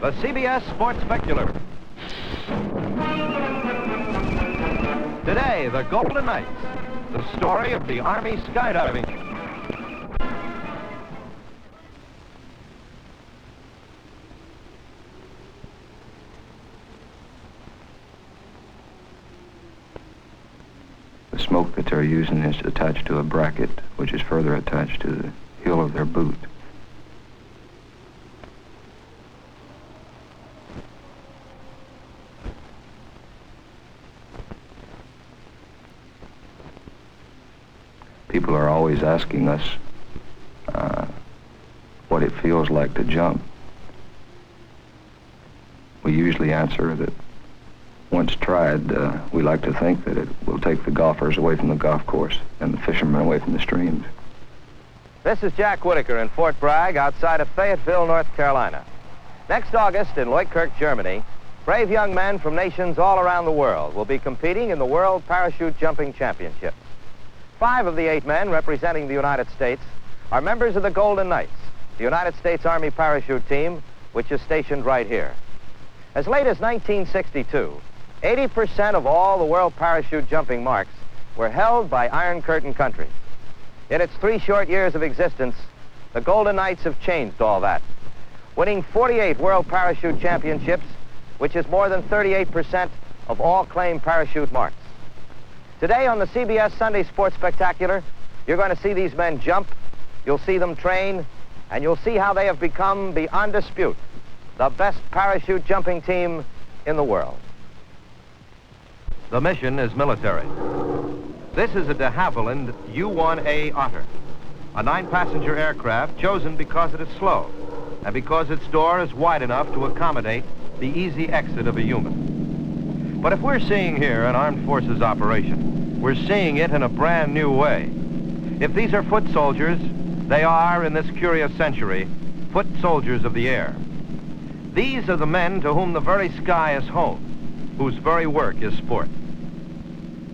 The CBS Sports Spectacular. Today, the Golden Knights, the story of the Army skydiving. The smoke that they're using is attached to a bracket, which is further attached to the heel of their boot. People are always asking us what it feels like to jump. We usually answer that once tried, we like to think that it will take the golfers away from the golf course and the fishermen away from the streams. This is Jack Whitaker in Fort Bragg outside of Fayetteville, North Carolina. Next August in Leukirch, Germany, brave young men from nations all around the world will be competing in the World Parachute Jumping Championships. 5 of the 8 men representing the United States are members of the Golden Knights, the United States Army parachute team, which is stationed right here. As late as 1962, 80% of all the world parachute jumping marks were held by Iron Curtain countries. In its 3 short years of existence, the Golden Knights have changed all that, winning 48 world parachute championships, which is more than 38% of all claimed parachute marks. Today on the CBS Sunday Sports Spectacular, you're going to see these men jump, you'll see them train, and you'll see how they have become, beyond dispute, the best parachute jumping team in the world. The mission is military. This is a de Havilland U-1A Otter, a 9-passenger aircraft chosen because it is slow and because its door is wide enough to accommodate the easy exit of a human. But if we're seeing here an armed forces operation, we're seeing it in a brand new way. If these are foot soldiers, they are, in this curious century, foot soldiers of the air. These are the men to whom the very sky is home, whose very work is sport.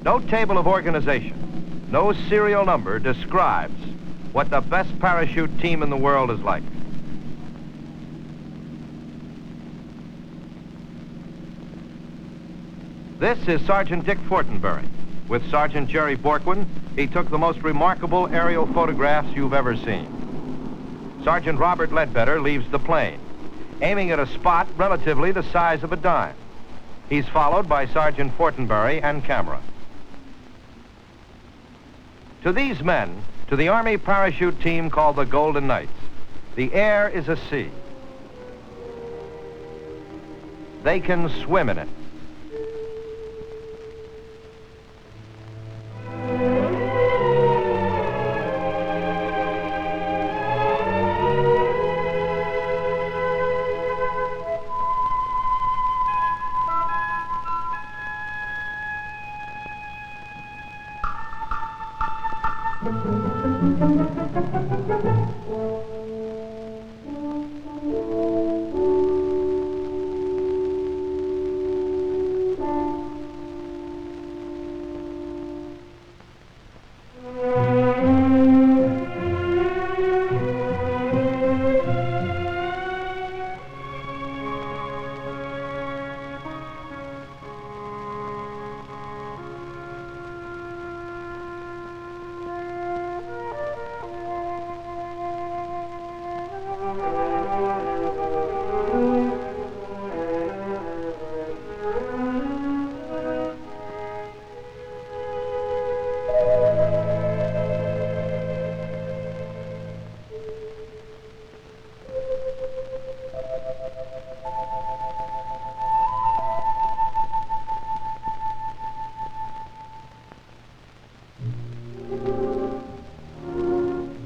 No table of organization, no serial number describes what the best parachute team in the world is like. This is Sergeant Dick Fortenberry. With Sergeant Jerry Borkwin, he took the most remarkable aerial photographs you've ever seen. Sergeant Robert Ledbetter leaves the plane, aiming at a spot relatively the size of a dime. He's followed by Sergeant Fortenberry and camera. To these men, to the Army parachute team called the Golden Knights, the air is a sea. They can swim in it.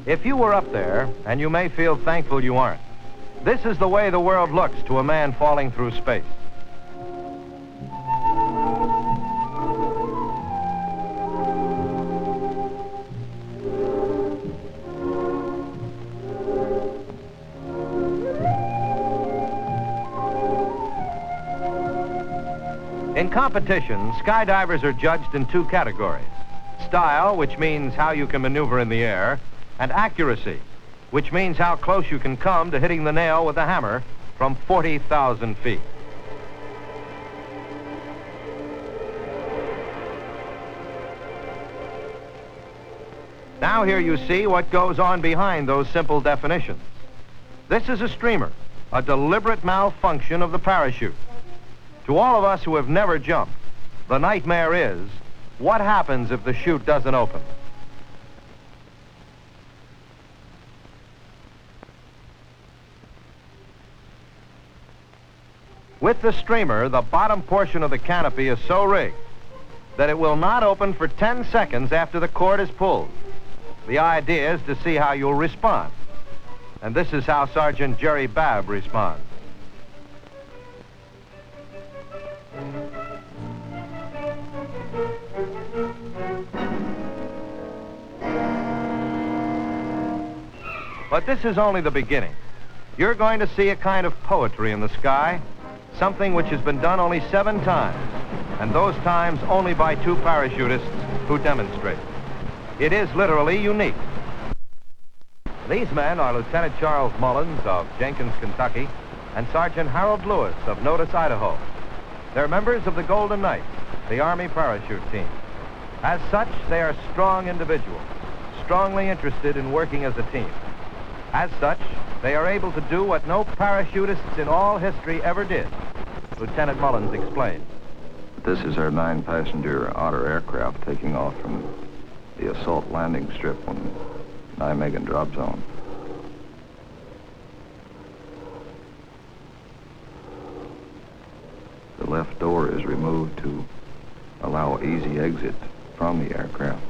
If you were up there, and you may feel thankful you aren't, this is the way the world looks to a man falling through space. In competition, skydivers are judged in 2 categories. Style, which means how you can maneuver in the air, and accuracy, which means how close you can come to hitting the nail with a hammer from 40,000 feet. Now here you see what goes on behind those simple definitions. This is a streamer, a deliberate malfunction of the parachute. To all of us who have never jumped, the nightmare is, what happens if the chute doesn't open? With the streamer, the bottom portion of the canopy is so rigged that it will not open for 10 seconds after the cord is pulled. The idea is to see how you'll respond. And this is how Sergeant Jerry Babb responds. But this is only the beginning. You're going to see a kind of poetry in the sky, something which has been done only 7 times, and those times only by 2 parachutists who demonstrate. It is literally unique. These men are Lieutenant Charles Mullins of Jenkins, Kentucky, and Sergeant Harold Lewis of Notice, Idaho. They're members of the Golden Knights, the Army parachute team. As such, they are strong individuals, strongly interested in working as a team. As such, they are able to do what no parachutists in all history ever did. Lieutenant Mullins explained. This is our 9-passenger Otter aircraft taking off from the assault landing strip on Nijmegen drop zone. The left door is removed to allow easy exit from the aircraft.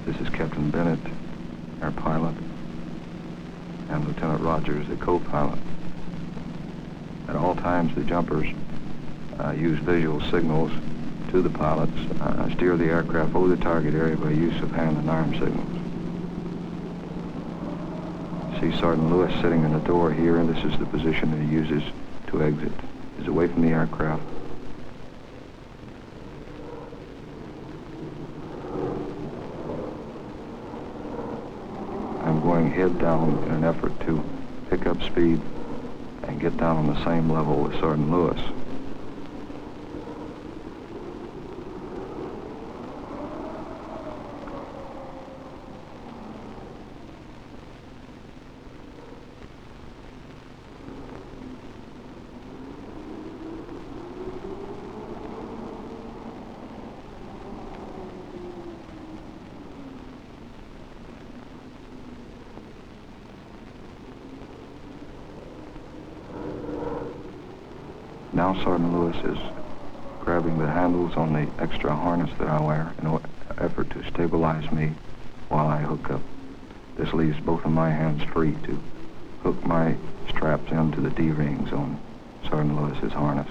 This is Captain Bennett, our pilot, and Lieutenant Rogers, the co-pilot. At all times, the jumpers use visual signals to the pilots, steer the aircraft over the target area by use of hand and arm signals. See Sergeant Lewis sitting in the door here, and this is the position that he uses to exit. He's away from the aircraft. I'm going head down in an effort to pick up speed and get down on the same level with Sergeant Lewis. Now Sergeant Lewis is grabbing the handles on the extra harness that I wear in an effort to stabilize me while I hook up. This leaves both of my hands free to hook my straps into the D-rings on Sergeant Lewis's harness.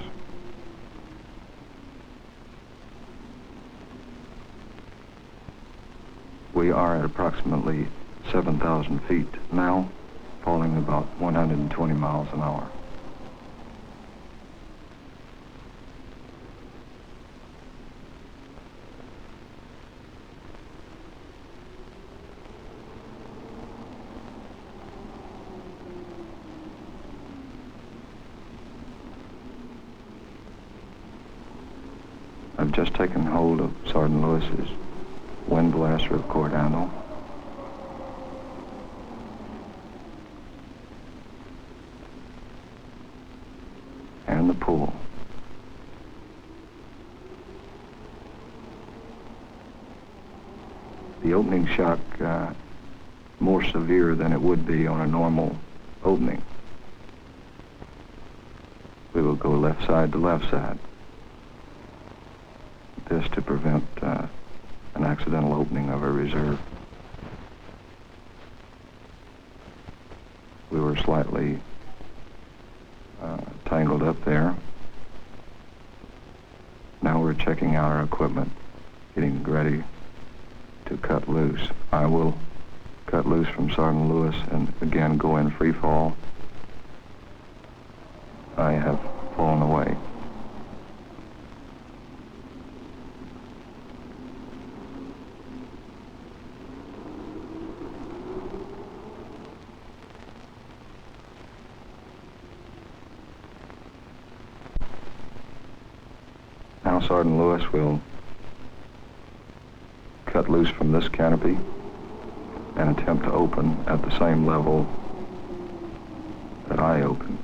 We are at approximately 7,000 feet now, falling about 120 miles an hour. I've just taken hold of Sergeant Lewis's windblast ripcord handle. And the pull. The opening shock, more severe than it would be on a normal opening. We will go left side to left side. This to prevent an accidental opening of a reserve. We were slightly tangled up there. Now we're checking out our equipment, getting ready to cut loose. I will cut loose from Sergeant Lewis and again go in free fall, I have fallen away. Now Sergeant Lewis will cut loose from this canopy and attempt to open at the same level that I opened.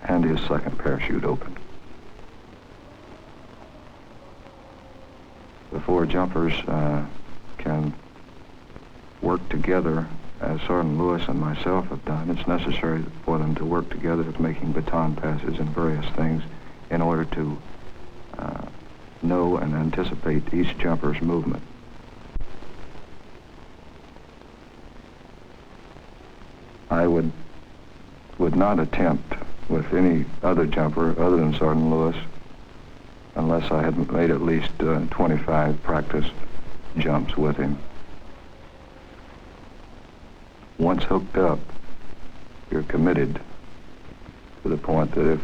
And his second parachute opened. The four jumpers can work together as Sergeant Lewis and myself have done. It's necessary for them to work together with making baton passes and various things in order to know and anticipate each jumper's movement. I would not attempt with any other jumper other than Sergeant Lewis unless I had made at least 25 practice jumps with him. Once hooked up, you're committed to the point that if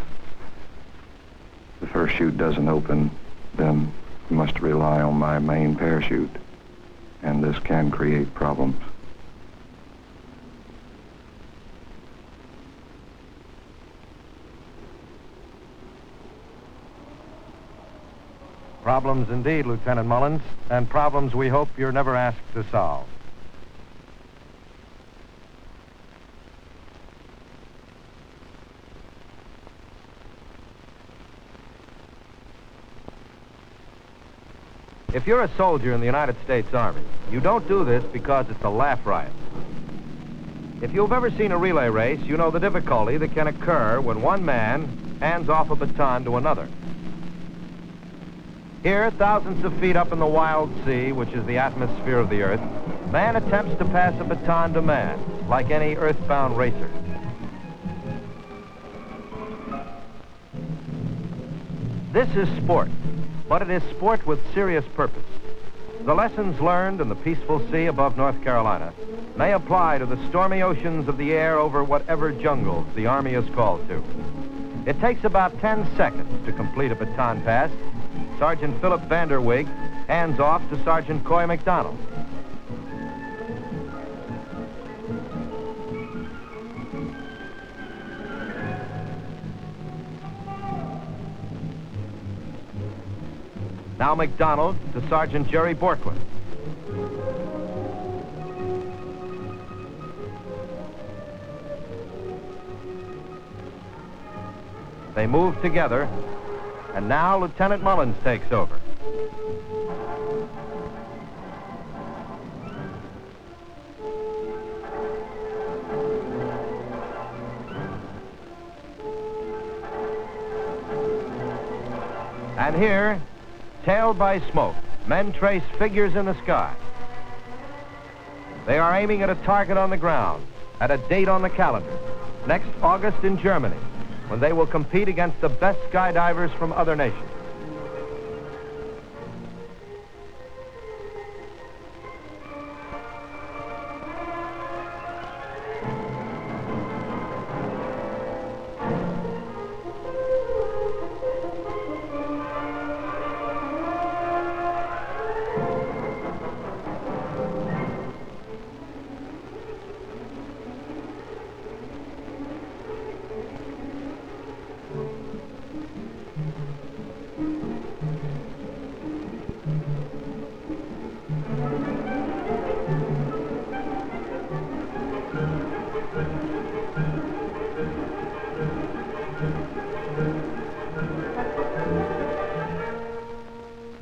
the first chute doesn't open, then you must rely on my main parachute, and this can create problems. Problems indeed, Lieutenant Mullins, and problems we hope you're never asked to solve. If you're a soldier in the United States Army, you don't do this because it's a laugh riot. If you've ever seen a relay race, you know the difficulty that can occur when one man hands off a baton to another. Here, thousands of feet up in the wild sea, which is the atmosphere of the Earth, man attempts to pass a baton to man, like any earthbound racer. This is sport, but it is sport with serious purpose. The lessons learned in the peaceful sea above North Carolina may apply to the stormy oceans of the air over whatever jungles the Army is called to. It takes about 10 seconds to complete a baton pass. Sergeant Philip Vanderwig hands off to Sergeant Coy McDonald. Now McDonald to Sergeant Jerry Borkman. They move together, and now Lieutenant Mullins takes over. And here, tailed by smoke, men trace figures in the sky. They are aiming at a target on the ground, at a date on the calendar, next August in Germany, when they will compete against the best skydivers from other nations.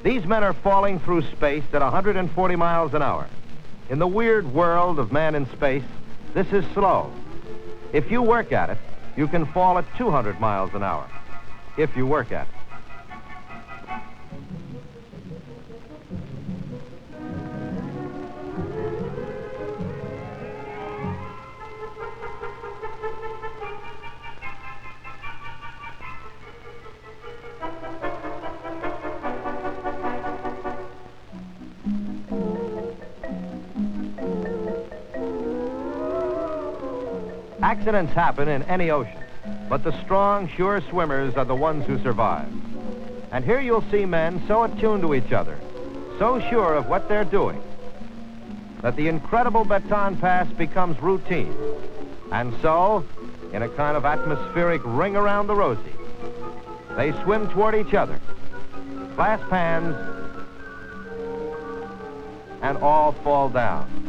These men are falling through space at 140 miles an hour. In the weird world of man in space, this is slow. If you work at it, you can fall at 200 miles an hour. If you work at it. Accidents happen in any ocean, but the strong, sure swimmers are the ones who survive. And here you'll see men so attuned to each other, so sure of what they're doing, that the incredible baton pass becomes routine. And so, in a kind of atmospheric ring around the rosy, they swim toward each other, clasp hands, and all fall down.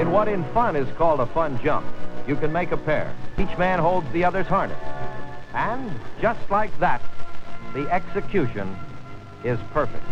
In what in fun is called a fun jump, you can make a pair. Each man holds the other's harness. And just like that, the execution is perfect.